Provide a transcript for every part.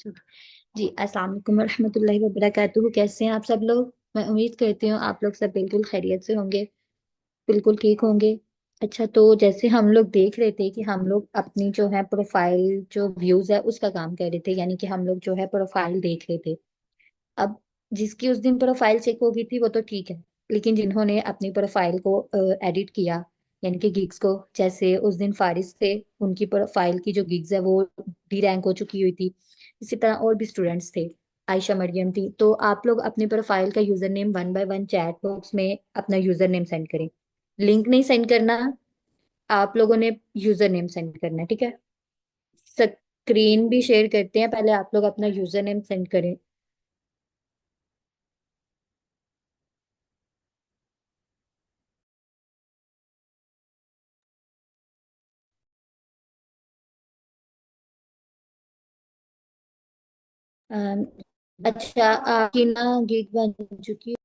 जी, अस्सलाम वालेकुम वरहमतुल्लाहि वबरकातुहू। कैसे हैं आप सब लोग? मैं उम्मीद करती हूँ आप लोग सब बिल्कुल खैरियत से होंगे, बिल्कुल ठीक होंगे। अच्छा, तो जैसे हम लोग देख रहे थे कि हम लोग अपनी जो है प्रोफाइल, जो व्यूज है उसका काम कर रहे थे, यानी कि हम लोग जो है प्रोफाइल देख रहे थे। अब जिसकी उस दिन प्रोफाइल चेक हो गई थी वो तो ठीक है, लेकिन जिन्होंने अपनी प्रोफाइल को एडिट किया, यानी कि गिग्स को, जैसे उस दिन फारिस थे, उनकी प्रोफाइल की जो गिग्स है वो डी रैंक हो चुकी हुई थी। इसी तरह और भी स्टूडेंट्स थे, आयशा मरियम थी। तो आप लोग अपनी प्रोफाइल का user name one by one chat box में अपना यूजर नेम सेंड करें। लिंक नहीं सेंड करना, आप लोगों ने यूजर नेम सेंड करना है, ठीक है? स्क्रीन भी शेयर करते हैं, पहले आप लोग अपना यूजर नेम सेंड करें। अम, अच्छा, आपकी ना गिग बन चुकी है।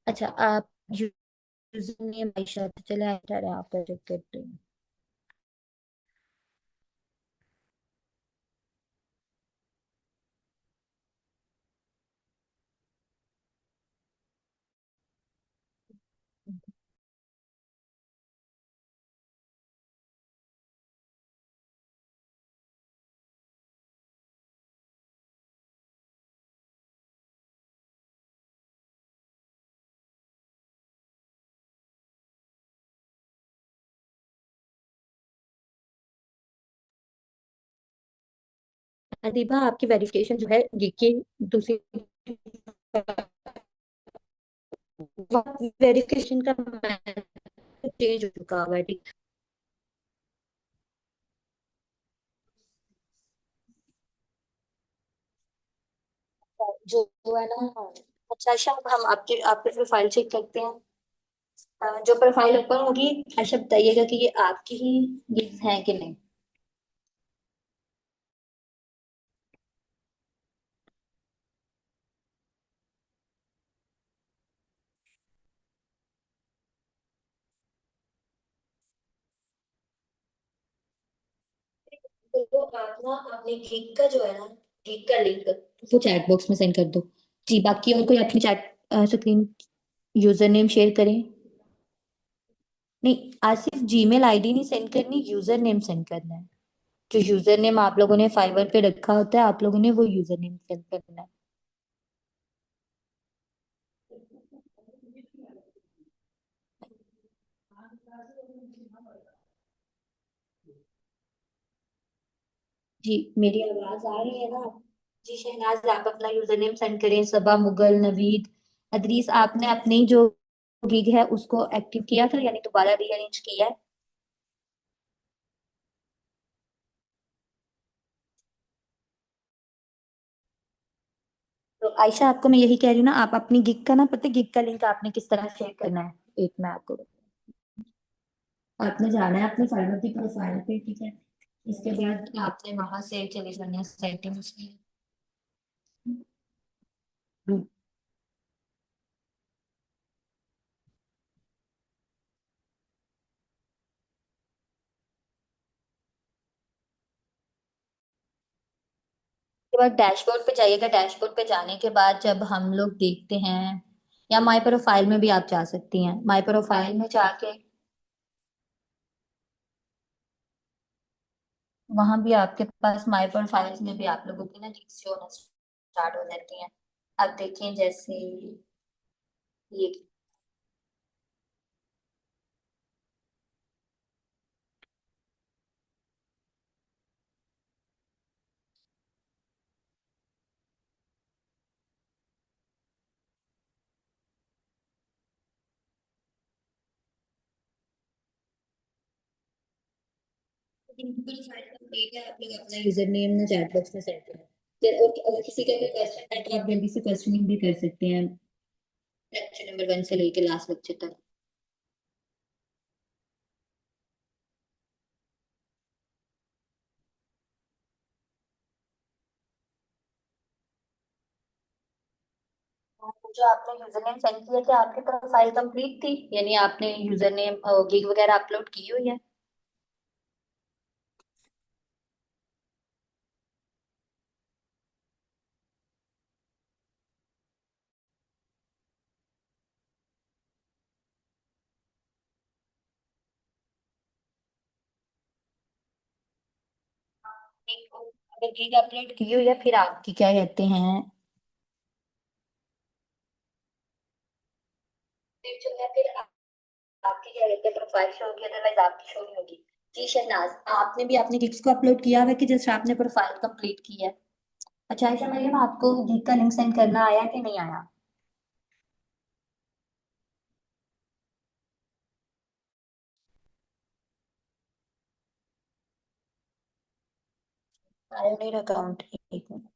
अच्छा, आप यूजर नेम आयशा, तो चले आयशा रहे, आप चेक करते हैं। अदीबा, आपकी वेरिफिकेशन जो है गिग की दूसरी वेरिफिकेशन का चेंज हो चुका हुआ है, ठीक? जो जो है ना, हाँ। अच्छा आयशा, अब हम आपके आपके प्रोफाइल चेक करते हैं। जो प्रोफाइल ओपन होगी, आयशा बताइएगा कि ये आपकी ही गिग्स हैं कि नहीं। तो आप ना अपने गिग का जो है ना, गिग का लिंक वो चैट बॉक्स में सेंड कर दो। जी, बाकी और कोई अपनी chat screen user name share करें। नहीं, आज सिर्फ जीमेल आईडी नहीं सेंड करनी, यूजर नेम सेंड करना है। जो यूजर नेम आप लोगों ने फाइवर पे रखा होता है, आप लोगों ने वो यूजर नेम सेंड करना है। जी, मेरी आवाज आ रही है ना? जी शहनाज, आप अपना यूजर नेम सेंड करें। सबा मुगल, नवीद, अदरीस, आपने अपनी जो गिग है उसको एक्टिव किया था, यानी दोबारा रीअरेंज किया है? तो आयशा, आपको मैं यही कह रही हूँ ना, आप अपनी गिग का ना, पता है गिग का लिंक आपने किस तरह शेयर करना है? एक मैं आपको आपने जाना है अपने फाइवर की प्रोफाइल पे, ठीक है? इसके बाद आपने वहां से चले जाना है सेटिंग्स में। के बाद डैशबोर्ड पे जाइएगा। डैशबोर्ड पे जाने के बाद जब हम लोग देखते हैं, या माई प्रोफाइल में भी आप जा सकती हैं, माई प्रोफाइल में जाके वहां भी आपके पास माई प्रोफाइल्स में भी आप लोगों की ना लिंक्स शो होना स्टार्ट हो जाती हैं। आप देखें जैसे ये, प्रोफाइल कंप्लीट है, आप लोग अपना यूजर नेम ना चैट बॉक्स में सेंड करें। फिर और अगर किसी का कोई क्वेश्चन है तो आप जल्दी से क्वेश्चनिंग भी कर सकते हैं। लेक्चर नंबर 1 से लेके लास्ट लेक्चर तक। जो आपने यूजर नेम सेंड किया था, आपकी प्रोफाइल कंप्लीट थी, यानी आपने यूजर नेम गिग वगैरह अपलोड की हुई है? एक अगर गिग अपलोड की हुई है, फिर आपकी क्या कहते हैं, फिर जो है फिर आपकी क्या कहते हैं प्रोफाइल शो होगी, अदरवाइज आपकी शो नहीं होगी। जी शहनाज, आपने भी अपने गिग्स को अपलोड किया हुआ है कि जस्ट आपने प्रोफाइल कंप्लीट की है? अच्छा ऐसा मरियम, आपको गिग का लिंक सेंड करना आया कि नहीं आया? पायोनियर अकाउंट, एक मिनट।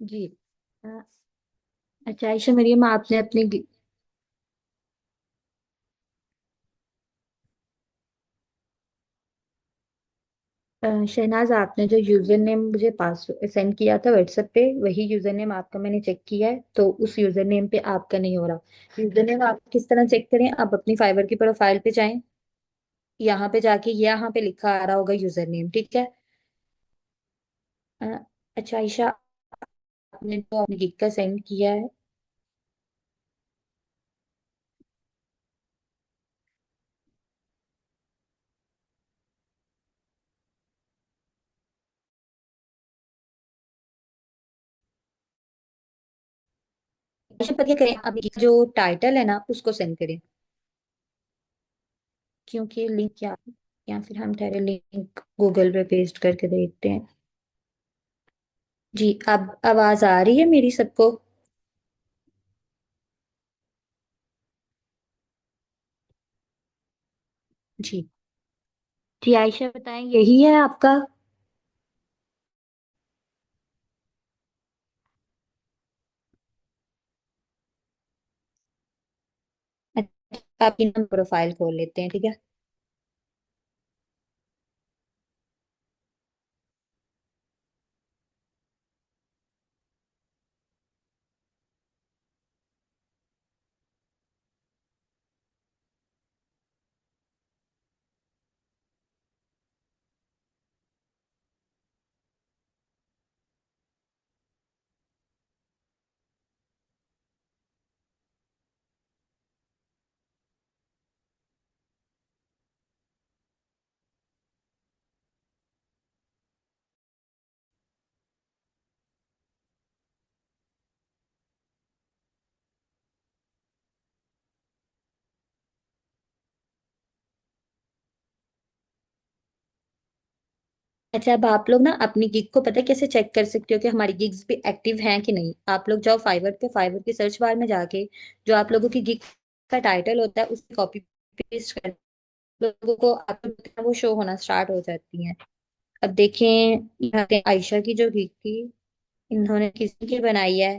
जी। अ, अच्छा आयशा मरियम, आपने अपने शहनाज, आपने जो यूजर नेम मुझे पास सेंड किया था व्हाट्सएप पे, वही यूजर नेम आपका मैंने चेक किया है, तो उस यूजर नेम पे आपका नहीं हो रहा। यूजर नेम आप किस तरह चेक करें, आप अपनी फाइवर की प्रोफाइल पे जाएं, यहाँ पे जाके यहाँ पे लिखा आ रहा होगा यूजर नेम, ठीक है। अ, अच्छा आयशा, आपने जो अपने गिग का सेंड किया है, आयशा पर क्या करें, आप gig का जो टाइटल है ना उसको सेंड करें, क्योंकि लिंक या फिर हम ठहरे लिंक गूगल पे पेस्ट करके देखते हैं। जी, अब आवाज आ रही है मेरी सबको? जी। जी आयशा बताएं, यही है आपका? अच्छा, आपकी नाम प्रोफाइल खोल लेते हैं, ठीक है। अच्छा, अब आप लोग ना अपनी गिग को पता है कैसे चेक कर सकते हो कि हमारी गिग्स भी एक्टिव हैं कि नहीं? आप लोग जाओ फाइवर पे, फाइवर की सर्च बार में जाके जो आप लोगों की गिग का टाइटल होता है उसे कॉपी पेस्ट कर, लोगों को आप वो शो होना स्टार्ट हो जाती हैं। अब देखें, यहाँ पे आयशा की जो गिग थी, इन्होंने किसी की बनाई है,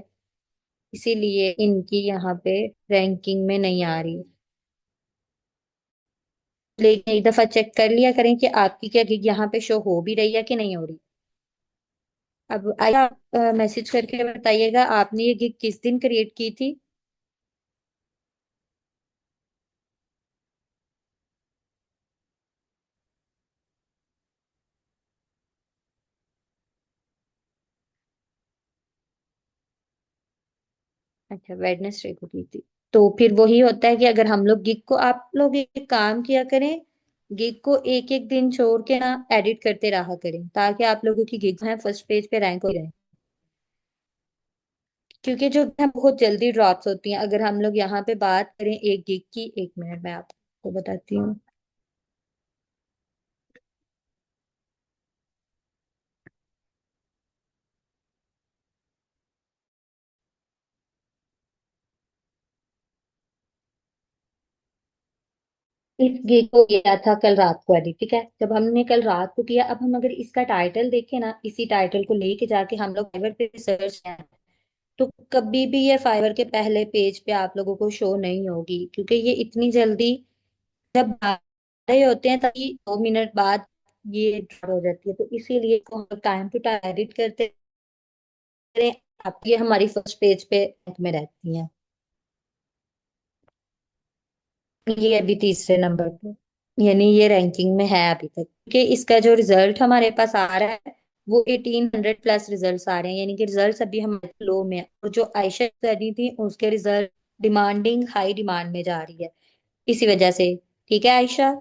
इसीलिए इनकी यहाँ पे रैंकिंग में नहीं आ रही। लेकिन एक दफा चेक कर लिया करें कि आपकी क्या गिग यहाँ पे शो हो भी रही है कि नहीं हो रही। अब आइए आप मैसेज करके बताइएगा, आपने ये गिग किस दिन क्रिएट की थी? अच्छा, वेडनेसडे को की थी। तो फिर वही होता है कि अगर हम लोग गिग को, आप लोग एक काम किया करें, गिग को एक एक दिन छोड़ के ना एडिट करते रहा करें, ताकि आप लोगों की गिग है फर्स्ट पेज पे रैंक हो रहे। क्योंकि जो है बहुत जल्दी ड्रॉप्स होती हैं। अगर हम लोग यहाँ पे बात करें एक गिग की, एक मिनट में आपको बताती हूँ। इस गिग को किया था कल रात को एडिट, ठीक है। जब हमने कल रात को किया, अब हम अगर इसका टाइटल देखें ना, इसी टाइटल को लेके जाके हम लोग फाइवर पे सर्च करें, तो कभी भी ये फाइवर के पहले पेज पे आप लोगों को शो नहीं होगी, क्योंकि ये इतनी जल्दी जब आ रहे होते हैं तभी 2 मिनट बाद ये ड्रॉप हो जाती है। तो इसीलिए इसको हम टाइम टू टाइम एडिट करते रहे, आप ये हमारी फर्स्ट पेज पे रैंक में रहती हैं। ये अभी तीसरे नंबर पे, यानी ये रैंकिंग में है अभी तक, क्योंकि इसका जो रिजल्ट हमारे पास आ रहा है वो 1800 प्लस रिजल्ट्स आ रहे हैं, यानी कि रिजल्ट्स अभी हमारे लो में है। और जो आयशा करी थी उसके रिजल्ट डिमांडिंग हाई डिमांड में जा रही है, इसी वजह से। ठीक है आयशा।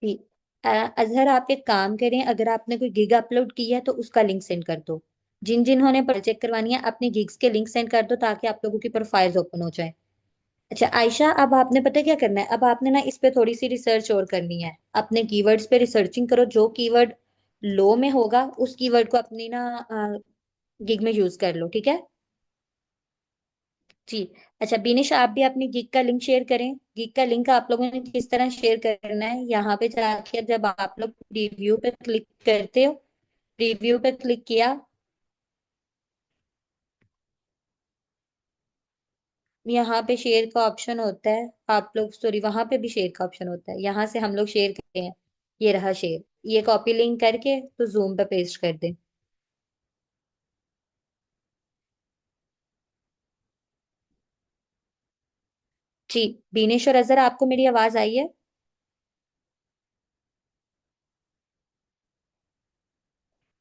ठीक। अजहर, आप एक काम करें, अगर आपने कोई गिग अपलोड की है तो उसका लिंक सेंड कर दो। जिन जिन्होंने पर चेक करवानी है अपनी गिग्स के लिंक सेंड कर दो, ताकि आप लोगों की प्रोफाइल्स ओपन हो जाए। अच्छा आयशा, अब आपने पता है क्या करना है, अब आपने ना इस पे थोड़ी सी रिसर्च और करनी है। अपने कीवर्ड्स पे रिसर्चिंग करो, जो कीवर्ड लो में होगा उस कीवर्ड को अपनी ना गिग में यूज कर लो, ठीक है। जी। अच्छा बिनिश, आप भी अपनी गिग का लिंक शेयर करें। गिग का लिंक आप लोगों ने किस तरह शेयर करना है, यहाँ पे जाके जब आप लोग रिव्यू पे क्लिक करते हो, रिव्यू पे क्लिक किया, यहाँ पे शेयर का ऑप्शन होता है। आप लोग सॉरी, वहां पे भी शेयर का ऑप्शन होता है, यहाँ से हम लोग शेयर करते हैं। ये रहा शेयर, ये कॉपी लिंक करके तो जूम पे पेस्ट कर दें। जी। बीनेश और अजहर, आपको मेरी आवाज आई है?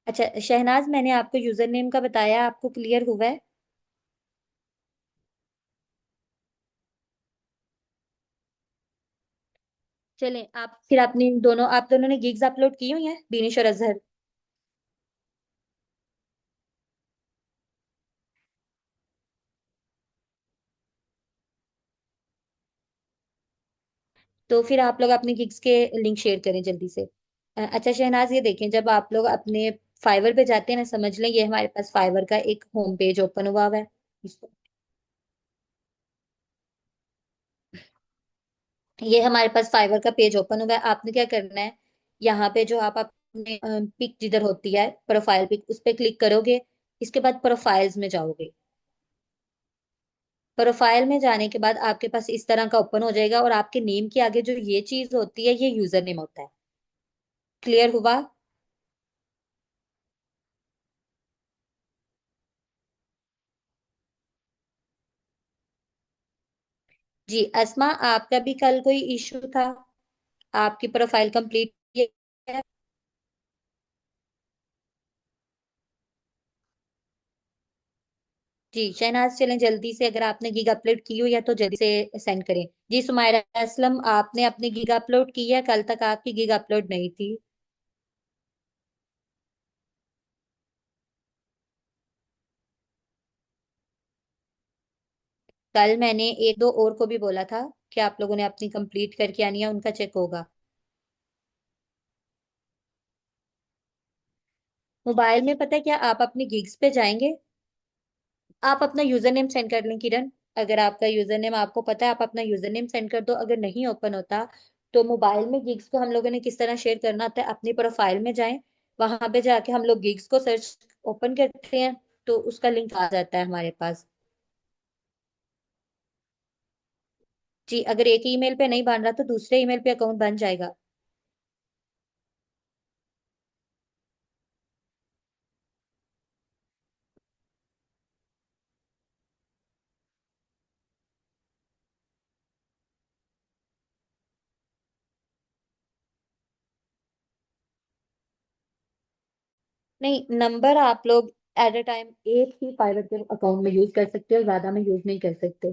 अच्छा शहनाज, मैंने आपको यूजर नेम का बताया, आपको क्लियर हुआ है? चलें, आप फिर अपनी दोनों, आप दोनों ने गिग्स अपलोड की हुई हैं, बीनिश और अजहर? तो फिर आप लोग अपने गिग्स के लिंक शेयर करें जल्दी से। अच्छा शहनाज, ये देखें, जब आप लोग अपने फाइवर पे जाते हैं ना, समझ लें ये हमारे पास फाइवर का एक होम पेज ओपन हुआ है। इसको, ये हमारे पास फाइवर का पेज ओपन हुआ है। आपने क्या करना है, यहाँ पे जो आप अपने पिक जिधर होती है प्रोफाइल पिक, उस पे क्लिक करोगे। इसके बाद प्रोफाइल्स में जाओगे। प्रोफाइल में जाने के बाद आपके पास इस तरह का ओपन हो जाएगा, और आपके नेम के आगे जो ये चीज होती है, ये यूजर नेम होता है। क्लियर हुआ? जी अस्मा, आपका भी कल कोई इशू था? आपकी प्रोफाइल कंप्लीट है? जी शहनाज, चलें जल्दी से, अगर आपने गीग अपलोड की हो या तो जल्दी से सेंड करें। जी सुमायरा असलम, आपने अपनी गीग अपलोड की है? कल तक आपकी गीग अपलोड नहीं थी। कल मैंने एक दो और को भी बोला था कि आप लोगों ने अपनी कंप्लीट करके आनी है, उनका चेक होगा। मोबाइल में पता है क्या, आप अपनी गिग्स पे जाएंगे। आप अपना यूजर नेम सेंड कर लें किरण। अगर आपका यूजर नेम आपको पता है, आप अपना यूजर नेम सेंड कर दो। अगर नहीं ओपन होता, तो मोबाइल में गिग्स को हम लोगों ने किस तरह शेयर करना होता है, अपनी प्रोफाइल में जाएं, वहां पे जाके हम लोग गिग्स को सर्च ओपन करते हैं, तो उसका लिंक आ जाता है हमारे पास। जी, अगर एक ईमेल पे नहीं बन रहा तो दूसरे ईमेल पे अकाउंट बन जाएगा। नहीं, नंबर आप लोग एट अ टाइम एक ही फाइवर के अकाउंट में यूज कर सकते हो, ज्यादा में यूज नहीं कर सकते।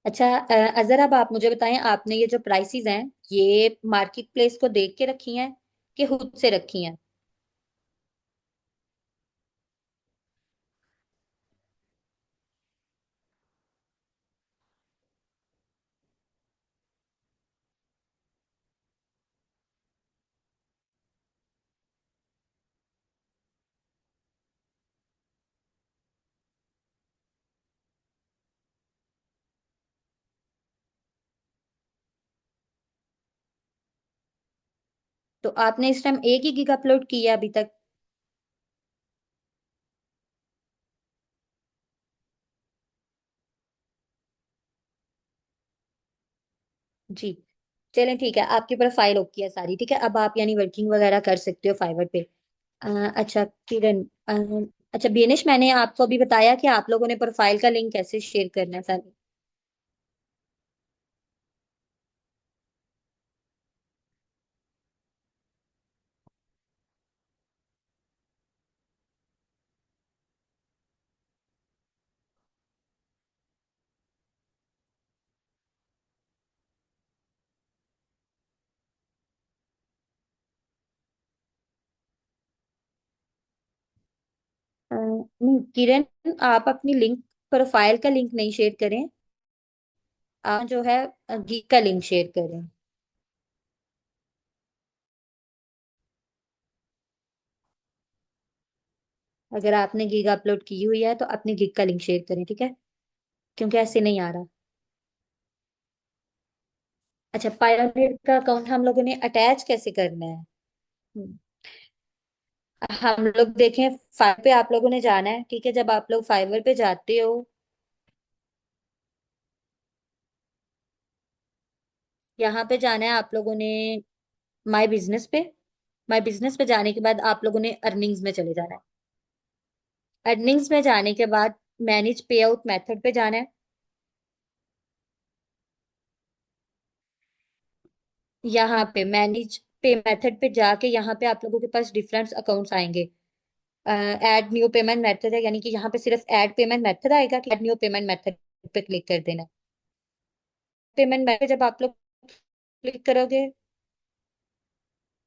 अच्छा अजहर, अब आप मुझे बताएं, आपने ये जो प्राइसेस हैं, ये मार्केट प्लेस को देख के रखी हैं कि खुद से रखी हैं? तो आपने इस टाइम एक ही गिग अपलोड की है अभी तक? जी। चलें ठीक है, आपकी प्रोफाइल ओके है सारी, ठीक है, अब आप यानी वर्किंग वगैरह कर सकते हो फाइवर पे। अच्छा किरण, अच्छा बेनिश, मैंने आपको अभी बताया कि आप लोगों ने प्रोफाइल का लिंक कैसे शेयर करना है सारी। नहीं किरण, आप अपनी लिंक, प्रोफाइल का लिंक नहीं शेयर करें। आप जो है गीक का लिंक शेयर करें। अगर आपने गीग अपलोड की हुई है तो अपनी गीग का लिंक शेयर करें, ठीक है? क्योंकि ऐसे नहीं आ रहा। अच्छा, पायोनियर का अकाउंट हम लोगों ने अटैच कैसे करना है? हम्म, हम लोग देखें, फाइवर पे आप लोगों ने जाना है, ठीक है? जब आप लोग फाइवर पे जाते हो, यहाँ पे जाना है आप लोगों ने माय बिजनेस पे। माय बिजनेस पे जाने के बाद आप लोगों ने अर्निंग्स में चले जाना है। अर्निंग्स में जाने के बाद मैनेज पे आउट मेथड पे जाना है। यहाँ पे मैनेज पे मेथड पे जाके यहाँ पे आप लोगों के पास डिफरेंट अकाउंट्स आएंगे। ऐड न्यू पेमेंट मेथड है, यानी कि यहाँ पे सिर्फ ऐड पेमेंट मेथड आएगा कि ऐड न्यू पेमेंट मेथड पे क्लिक कर देना। पेमेंट मेथड जब आप लोग क्लिक करोगे,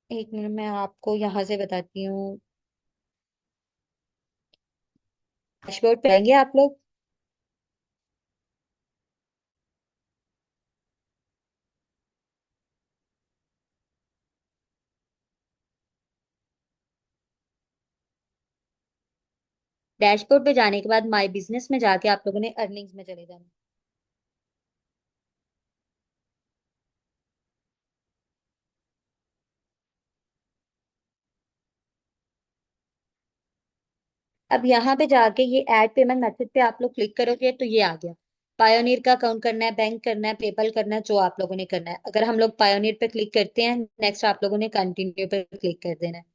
एक मिनट मैं आपको यहाँ से बताती हूँ। डैशबोर्ड पे आएंगे आप लोग। डैशबोर्ड पे जाने के बाद माय बिजनेस में जाके आप लोगों ने अर्निंग्स में चले जाना। अब यहाँ पे जाके ये ऐड पेमेंट मेथड पे आप लोग क्लिक करोगे तो ये आ गया। पायोनियर का अकाउंट करना है, बैंक करना है, पेपल करना है, जो आप लोगों ने करना है। अगर हम लोग पायोनियर पे क्लिक करते हैं, नेक्स्ट आप लोगों ने कंटिन्यू पे क्लिक कर देना है।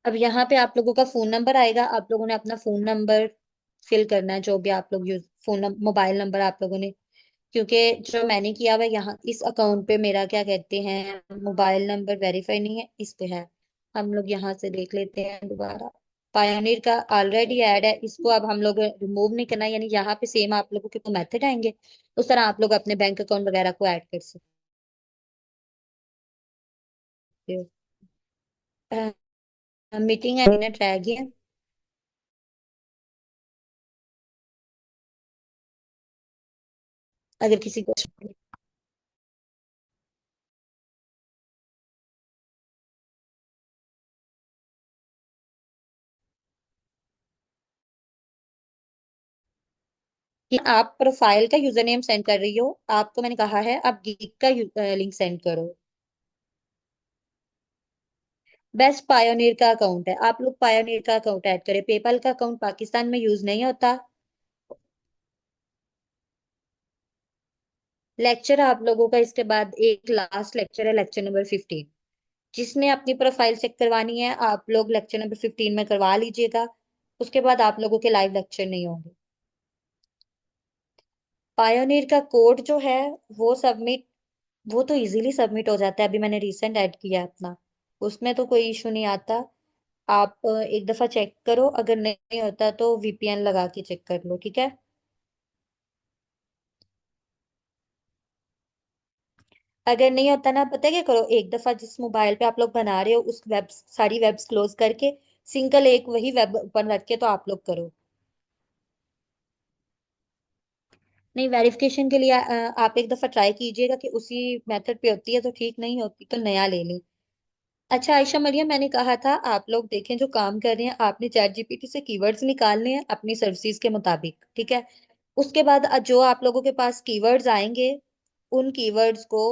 अब यहाँ पे आप लोगों का फोन नंबर आएगा, आप लोगों ने अपना फोन नंबर फिल करना है, जो भी आप लोग यूज, मोबाइल नंबर आप लोगों ने। क्योंकि जो मैंने किया हुआ है यहाँ इस अकाउंट पे, मेरा क्या कहते हैं, मोबाइल नंबर वेरीफाई नहीं है, इस पे है। हम लोग यहाँ से देख लेते हैं दोबारा। पायोनियर का ऑलरेडी ऐड है, इसको अब हम लोग रिमूव नहीं करना, यानी यहाँ पे सेम आप लोगों के मेथड आएंगे, उस तरह आप लोग अपने बैंक अकाउंट वगैरह को ऐड कर सकते हो। मीटिंग मिनट रह गया। अगर किसी को कि आप प्रोफाइल का यूजर नेम सेंड कर रही हो, आपको मैंने कहा है आप गीक का लिंक सेंड करो। बेस्ट पायोनियर का अकाउंट है, आप लोग पायोनियर का अकाउंट ऐड करें। पेपल का अकाउंट पाकिस्तान में यूज नहीं होता। लेक्चर आप लोगों का इसके बाद एक लास्ट लेक्चर है, लेक्चर नंबर 15। जिसने अपनी प्रोफाइल चेक करवानी है, आप लोग लेक्चर नंबर 15 में करवा लीजिएगा। उसके बाद आप लोगों के लाइव लेक्चर नहीं होंगे। पायोनियर का कोड जो है वो सबमिट, वो तो इजीली सबमिट हो जाता है, अभी मैंने रिसेंट ऐड किया है अपना, उसमें तो कोई इशू नहीं आता। आप एक दफा चेक करो, अगर नहीं होता तो वीपीएन लगा के चेक कर लो, ठीक है? अगर नहीं होता ना, पता है क्या करो, एक दफा जिस मोबाइल पे आप लोग बना रहे हो उस वेब, सारी वेब्स क्लोज करके सिंगल एक वही वेब ओपन रख के तो आप लोग करो। नहीं, वेरिफिकेशन के लिए आप एक दफा ट्राई कीजिएगा कि उसी मेथड पे होती है, तो ठीक नहीं होती तो नया ले लें। अच्छा आयशा मरियम, मैंने कहा था आप लोग देखें जो काम कर रहे हैं, आपने चैट जीपीटी से कीवर्ड्स निकालने हैं अपनी सर्विसेज के मुताबिक, ठीक है? उसके बाद जो आप लोगों के पास कीवर्ड्स आएंगे, उन कीवर्ड्स को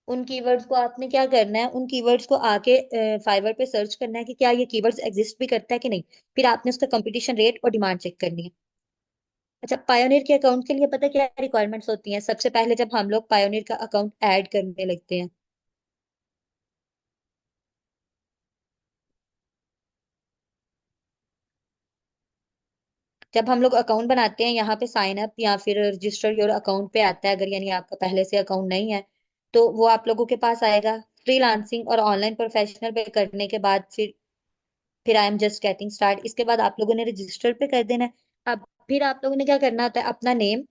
उन कीवर्ड्स को आपने क्या करना है, उन कीवर्ड्स को आके फाइवर पे सर्च करना है कि क्या ये कीवर्ड्स एग्जिस्ट भी करता है कि नहीं। फिर आपने उसका कंपटीशन रेट और डिमांड चेक करनी है। अच्छा, पायोनियर के अकाउंट के लिए पता है क्या रिक्वायरमेंट्स होती हैं? सबसे पहले जब हम लोग पायोनियर का अकाउंट ऐड करने लगते हैं, जब हम लोग अकाउंट बनाते हैं यहाँ पे साइन अप या फिर रजिस्टर योर अकाउंट पे आता है, अगर यानी आपका पहले से अकाउंट नहीं है तो वो आप लोगों के पास आएगा। फ्रीलांसिंग और ऑनलाइन प्रोफेशनल पे करने के बाद फिर I am just getting start, इसके बाद आप लोगों ने रजिस्टर पे कर देना है। अब फिर आप लोगों ने क्या करना होता है, अपना नेम,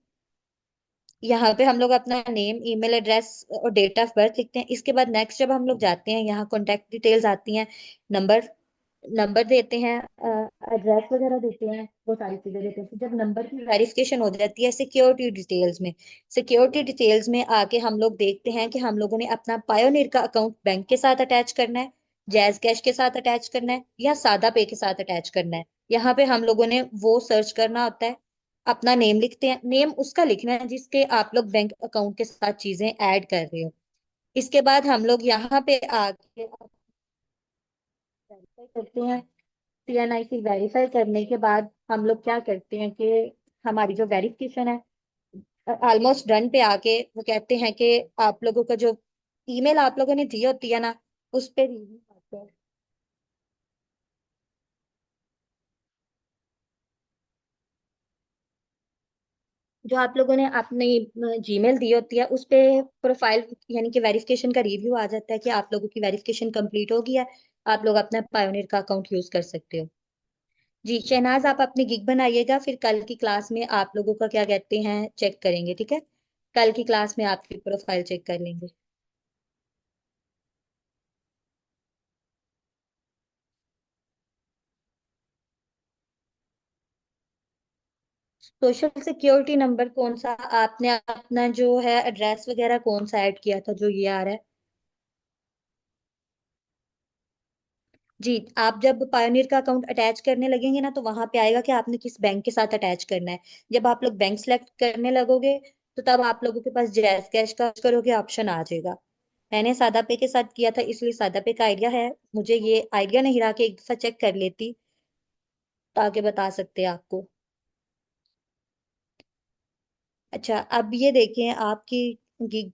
यहाँ पे हम लोग अपना नेम, ईमेल एड्रेस और डेट ऑफ बर्थ लिखते हैं। इसके बाद नेक्स्ट जब हम लोग जाते हैं, यहाँ कॉन्टेक्ट डिटेल्स आती हैं, नंबर नंबर देते हैं, एड्रेस वगैरह देते हैं, वो सारी चीजें देते हैं। फिर जब नंबर की वेरिफिकेशन हो जाती है सिक्योरिटी डिटेल्स में, सिक्योरिटी डिटेल्स में आके हम लोग देखते हैं कि हम लोगों ने अपना पायोनियर का अकाउंट बैंक के साथ अटैच करना है, जैज कैश के साथ अटैच करना है, या सादा पे के साथ अटैच करना है। यहाँ पे हम लोगों ने वो सर्च करना होता है। अपना नेम लिखते हैं, नेम उसका लिखना है जिसके आप लोग बैंक अकाउंट के साथ चीजें ऐड कर रहे हो। इसके बाद हम लोग यहाँ पे आके वेरीफाई करते हैं। CNIC वेरीफाई करने के बाद हम लोग क्या करते हैं कि हमारी जो वेरिफिकेशन है ऑलमोस्ट डन पे आके वो कहते हैं कि आप लोगों का जो ईमेल आप लोगों ने दी होती है ना, उस पे रिव्यू आते हैं। जो आप लोगों ने अपनी जीमेल दी होती है उस पे प्रोफाइल यानी कि वेरिफिकेशन का रिव्यू आ जाता है कि आप लोगों की वेरिफिकेशन कंप्लीट हो गया है, आप लोग अपना पायोनियर का अकाउंट यूज कर सकते हो। जी शहनाज, आप अपनी गिग बनाइएगा, फिर कल की क्लास में आप लोगों का क्या कहते हैं चेक करेंगे, ठीक है? कल की क्लास में आपकी प्रोफाइल चेक कर लेंगे। सोशल सिक्योरिटी नंबर कौन सा? आपने अपना जो है एड्रेस वगैरह कौन सा ऐड किया था जो ये आ रहा है? जी, आप जब पायोनियर का अकाउंट अटैच करने लगेंगे ना, तो वहां पे आएगा कि आपने किस बैंक के साथ अटैच करना है। जब आप लोग बैंक सेलेक्ट करने लगोगे, तो तब आप लोगों के पास जैज कैश का करोगे ऑप्शन आ जाएगा। मैंने सादा पे के साथ किया था, इसलिए सादा पे का आइडिया है। मुझे ये आइडिया नहीं रहा कि एक दफा चेक कर लेती, ताकि बता सकते आपको। अच्छा, अब ये देखें आपकी गिग।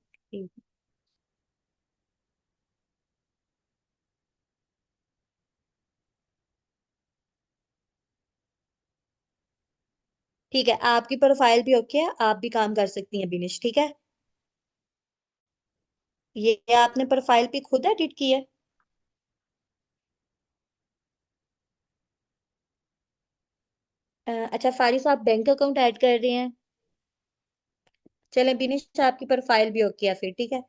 ठीक है, आपकी प्रोफाइल भी ओके है, आप भी काम कर सकती हैं बिनिश, ठीक है? ये आपने प्रोफाइल भी खुद एडिट की है? अच्छा फारिस, आप बैंक अकाउंट ऐड कर रहे हैं? चलें बिनिश, आपकी प्रोफाइल भी ओके है फिर, ठीक है?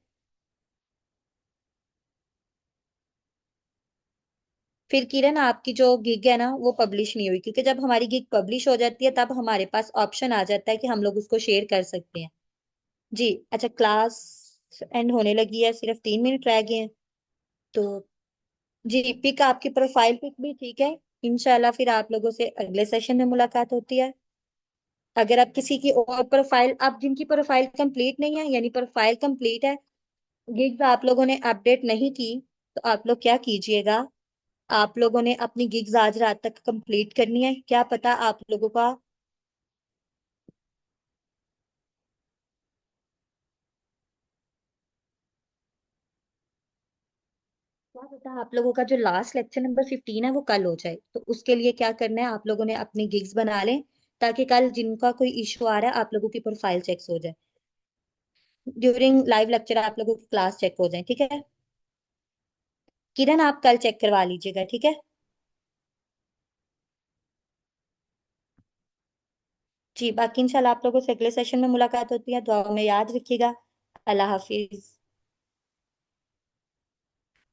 फिर किरण, आपकी जो गिग है ना वो पब्लिश नहीं हुई, क्योंकि जब हमारी गिग पब्लिश हो जाती है तब हमारे पास ऑप्शन आ जाता है कि हम लोग उसको शेयर कर सकते हैं। जी। अच्छा, क्लास एंड होने लगी है, सिर्फ 3 मिनट रह गए हैं। तो जी, पिक आपकी प्रोफाइल पिक भी ठीक है। इंशाल्लाह फिर आप लोगों से अगले सेशन में मुलाकात होती है। अगर आप किसी की और प्रोफाइल, आप जिनकी प्रोफाइल कंप्लीट नहीं है यानी प्रोफाइल कंप्लीट है, गिग्स आप लोगों ने अपडेट नहीं की, तो आप लोग क्या कीजिएगा, आप लोगों ने अपनी गिग्स आज रात तक कंप्लीट करनी है। क्या पता आप लोगों का, क्या पता आप लोगों का जो लास्ट लेक्चर नंबर 15 है वो कल हो जाए। तो उसके लिए क्या करना है, आप लोगों ने अपनी गिग्स बना लें, ताकि कल जिनका कोई इशू आ रहा है आप लोगों की प्रोफाइल चेक हो जाए। ड्यूरिंग लाइव लेक्चर आप लोगों की क्लास चेक हो जाए, ठीक है? किरण, आप कल चेक करवा लीजिएगा, ठीक है? जी, बाकी इंशाल्लाह आप लोगों से अगले सेशन में मुलाकात होती है। दुआ में याद रखिएगा। अल्लाह हाफिज।